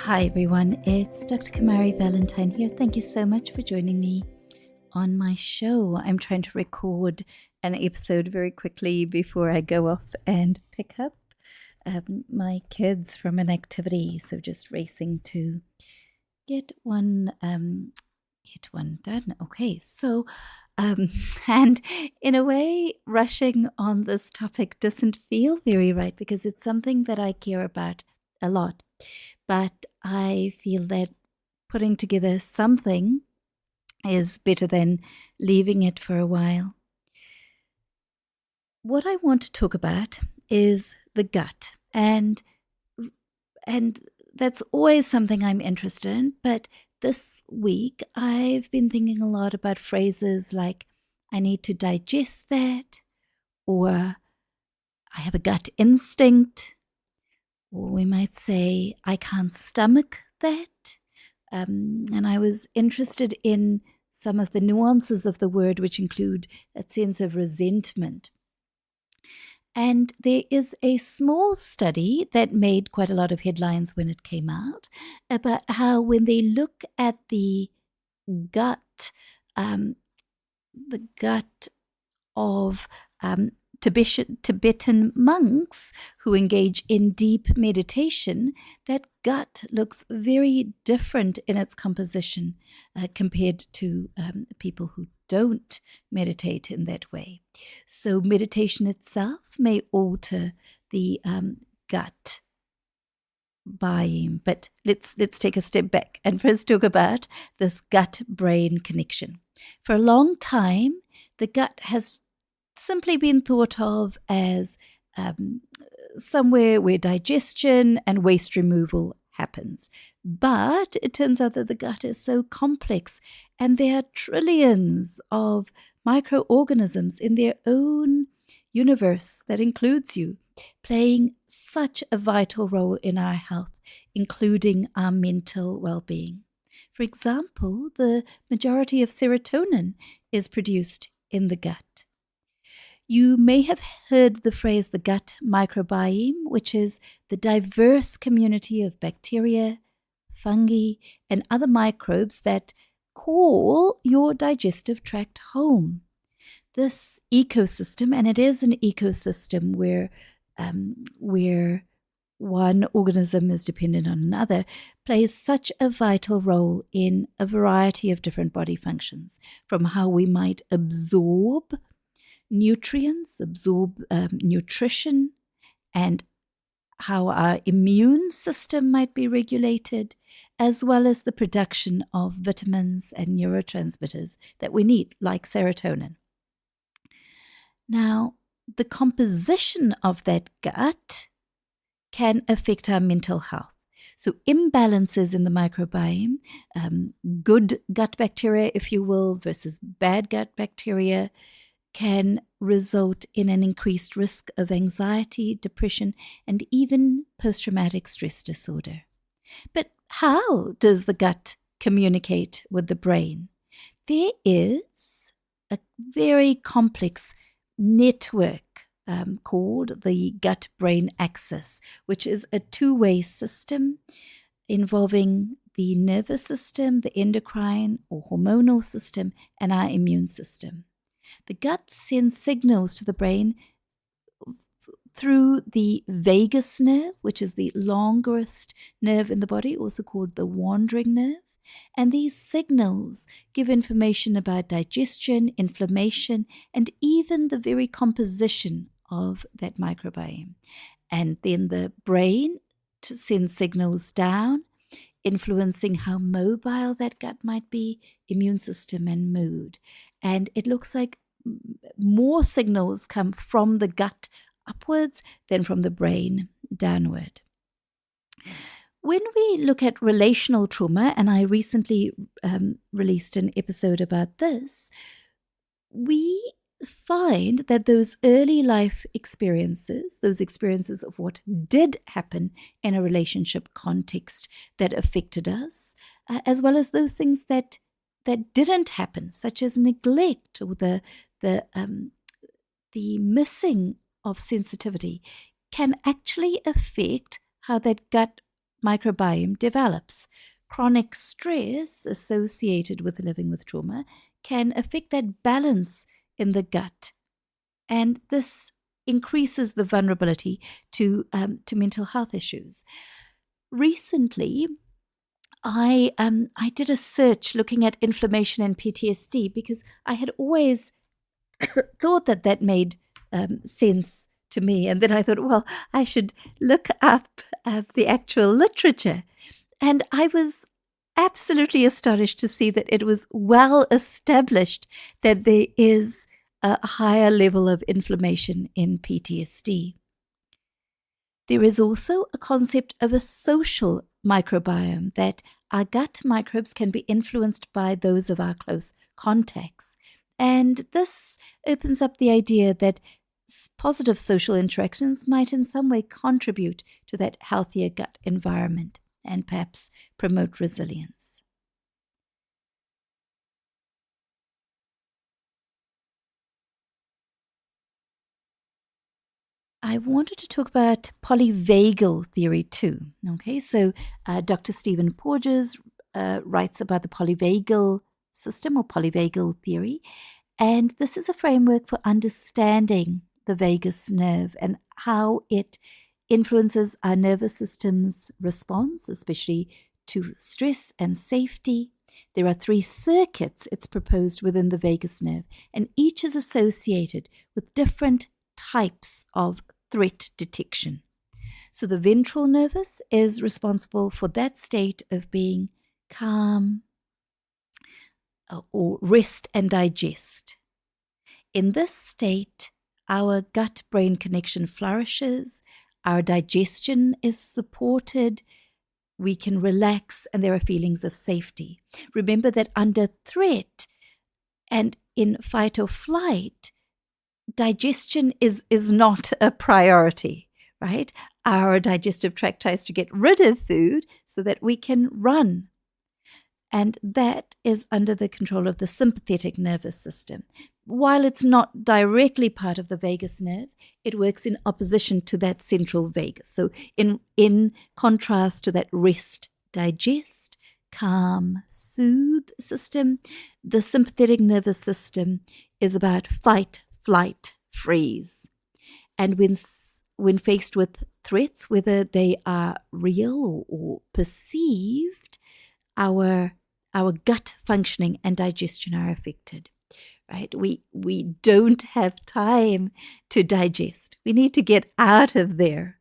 Hi everyone, it's Dr. Kamari Valentine here. Thank you so much for joining me on my show. I'm trying to record an episode very quickly before I go off and pick up my kids from an activity. So just racing to get one done. Okay, so and in a way, rushing on this topic doesn't feel very right because it's something that I care about a lot. But I feel that putting together something is better than leaving it for a while. What I want to talk about is the gut, and that's always something I'm interested in. But this week, I've been thinking a lot about phrases like, I need to digest that, or I have a gut instinct, or we might say, I can't stomach that. And I was interested in some of the nuances of the word, which include that sense of resentment. And there is a small study that made quite a lot of headlines when it came out about how when they look at the gut of Tibetan monks who engage in deep meditation, that gut looks very different in its composition compared to people who don't meditate in that way. So meditation itself may alter the gut biome. But let's take a step back and first talk about this gut-brain connection. For a long time, the gut has simply been thought of as somewhere where digestion and waste removal happens. But it turns out that the gut is so complex, and there are trillions of microorganisms in their own universe that includes you, playing such a vital role in our health, including our mental well-being. For example, the majority of serotonin is produced in the gut. You may have heard the phrase the gut microbiome, which is the diverse community of bacteria, fungi, and other microbes that call your digestive tract home. This ecosystem, and it is an ecosystem where one organism is dependent on another, plays such a vital role in a variety of different body functions, from how we might absorb nutrients, absorb nutrition, and how our immune system might be regulated, as well as the production of vitamins and neurotransmitters that we need, like serotonin. Now, the composition of that gut can affect our mental health. So imbalances in the microbiome, good gut bacteria, if you will, versus bad gut bacteria, can result in an increased risk of anxiety, depression, and even post-traumatic stress disorder. But how does the gut communicate with the brain? There is a very complex network called the gut-brain axis, which is a two-way system involving the nervous system, the endocrine or hormonal system, and our immune system. The gut sends signals to the brain through the vagus nerve, which is the longest nerve in the body, also called the wandering nerve. And these signals give information about digestion, inflammation, and even the very composition of that microbiome. And then the brain sends signals down, influencing how mobile that gut might be, immune system, and mood. And it looks like more signals come from the gut upwards than from the brain downward. When we look at relational trauma, and I recently released an episode about this, we find that those early life experiences, those experiences of what did happen in a relationship context that affected us, as well as those things that didn't happen, such as neglect or the missing of sensitivity, can actually affect how that gut microbiome develops. Chronic stress associated with living with trauma can affect that balance in the gut, and this increases the vulnerability to mental health issues. Recently, I did a search looking at inflammation and PTSD because I had always thought that made sense to me, and then I thought, well, I should look up the actual literature, and I was absolutely astonished to see that it was well established that there is a higher level of inflammation in PTSD. There is also a concept of a social microbiome, that our gut microbes can be influenced by those of our close contacts. And this opens up the idea that positive social interactions might in some way contribute to that healthier gut environment and perhaps promote resilience. I wanted to talk about polyvagal theory too. Okay, so Dr. Stephen Porges writes about the polyvagal system or polyvagal theory, and this is a framework for understanding the vagus nerve and how it influences our nervous system's response, especially to stress and safety. There are 3 circuits it's proposed within the vagus nerve, and each is associated with different types of threat detection. So the ventral nervous is responsible for that state of being calm or rest and digest. In this state, our gut-brain connection flourishes, our digestion is supported, we can relax, and there are feelings of safety. Remember that under threat and in fight or flight, digestion is not a priority, right? Our digestive tract tries to get rid of food so that we can run. And that is under the control of the sympathetic nervous system. While it's not directly part of the vagus nerve, it works in opposition to that central vagus. So in contrast to that rest, digest, calm, soothe system, the sympathetic nervous system is about fight, flight, freeze. And when faced with threats, whether they are real or perceived, our gut functioning and digestion are affected. Right? We don't have time to digest. We need to get out of there.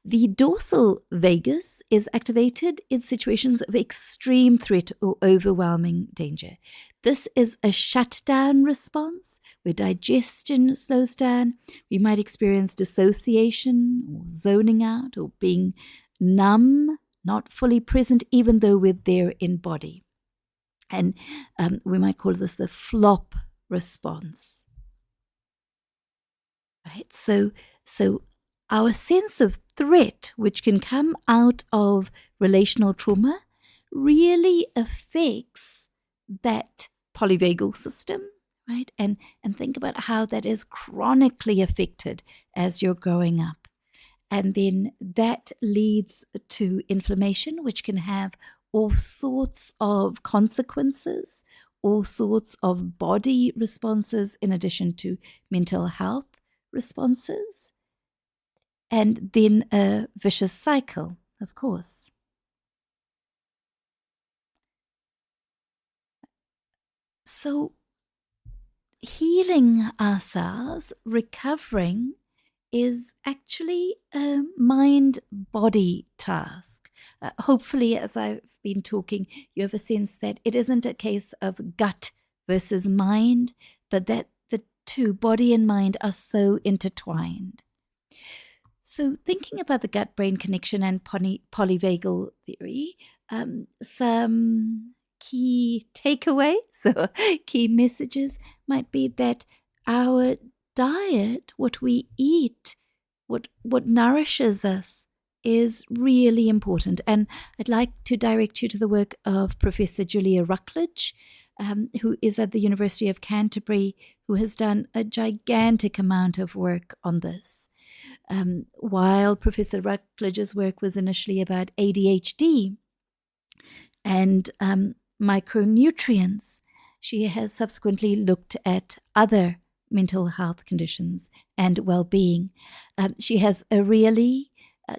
The dorsal vagus is activated in situations of extreme threat or overwhelming danger. This is a shutdown response where digestion slows down. We might experience dissociation or zoning out or being numb, not fully present, even though we're there in body. And we might call this the flop response. Right? So our sense of threat, which can come out of relational trauma, really affects that polyvagal system, right? And think about how that is chronically affected as you're growing up. And then that leads to inflammation, which can have all sorts of consequences, all sorts of body responses, in addition to mental health responses. And then a vicious cycle, of course. So healing ourselves, recovering, is actually a mind-body task. Hopefully, as I've been talking, you have a sense that it isn't a case of gut versus mind, but that the two, body and mind, are so intertwined. So thinking about the gut-brain connection and polyvagal theory, some key takeaways or key messages might be that our diet, what we eat, what nourishes us, is really important. And I'd like to direct you to the work of Professor Julia Ruckledge. who is at the University of Canterbury, who has done a gigantic amount of work on this. While Professor Rutledge's work was initially about ADHD and micronutrients, she has subsequently looked at other mental health conditions and well-being. She has a really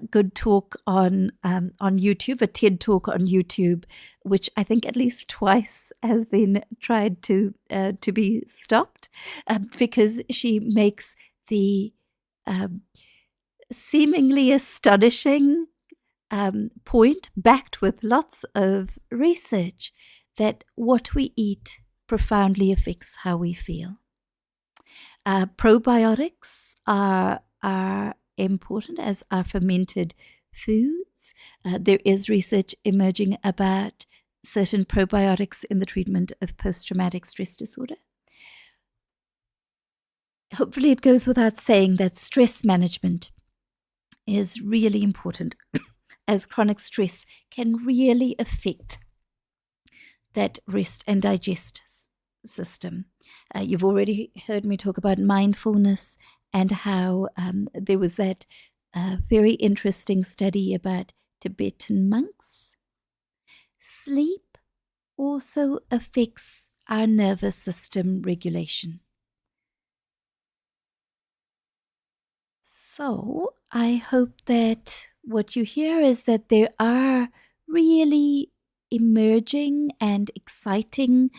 good talk on YouTube, a TED talk on YouTube, which I think at least twice has been tried to be stopped because she makes the seemingly astonishing point, backed with lots of research, that what we eat profoundly affects how we feel. Probiotics are important, as are fermented foods. There is research emerging about certain probiotics in the treatment of post-traumatic stress disorder. Hopefully it goes without saying that stress management is really important, as chronic stress can really affect that rest and digest system. You've already heard me talk about mindfulness and how there was that very interesting study about Tibetan monks. Sleep also affects our nervous system regulation. So I hope that what you hear is that there are really emerging and exciting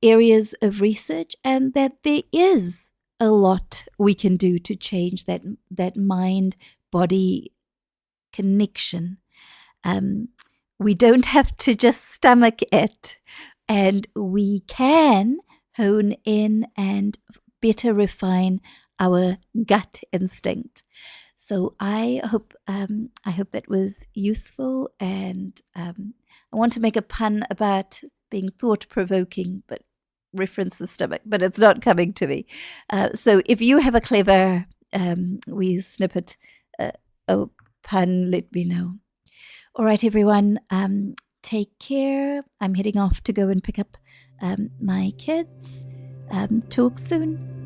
areas of research, and that there is a lot we can do to change that mind-body connection. We don't have to just stomach it, and we can hone in and better refine our gut instinct. So I hope that was useful, and I want to make a pun about being thought-provoking, but reference the stomach, but it's not coming to me. So if you have a clever wee snippet, a pun, let me know. All right, everyone, take care. I'm heading off to go and pick up my kids. Talk soon.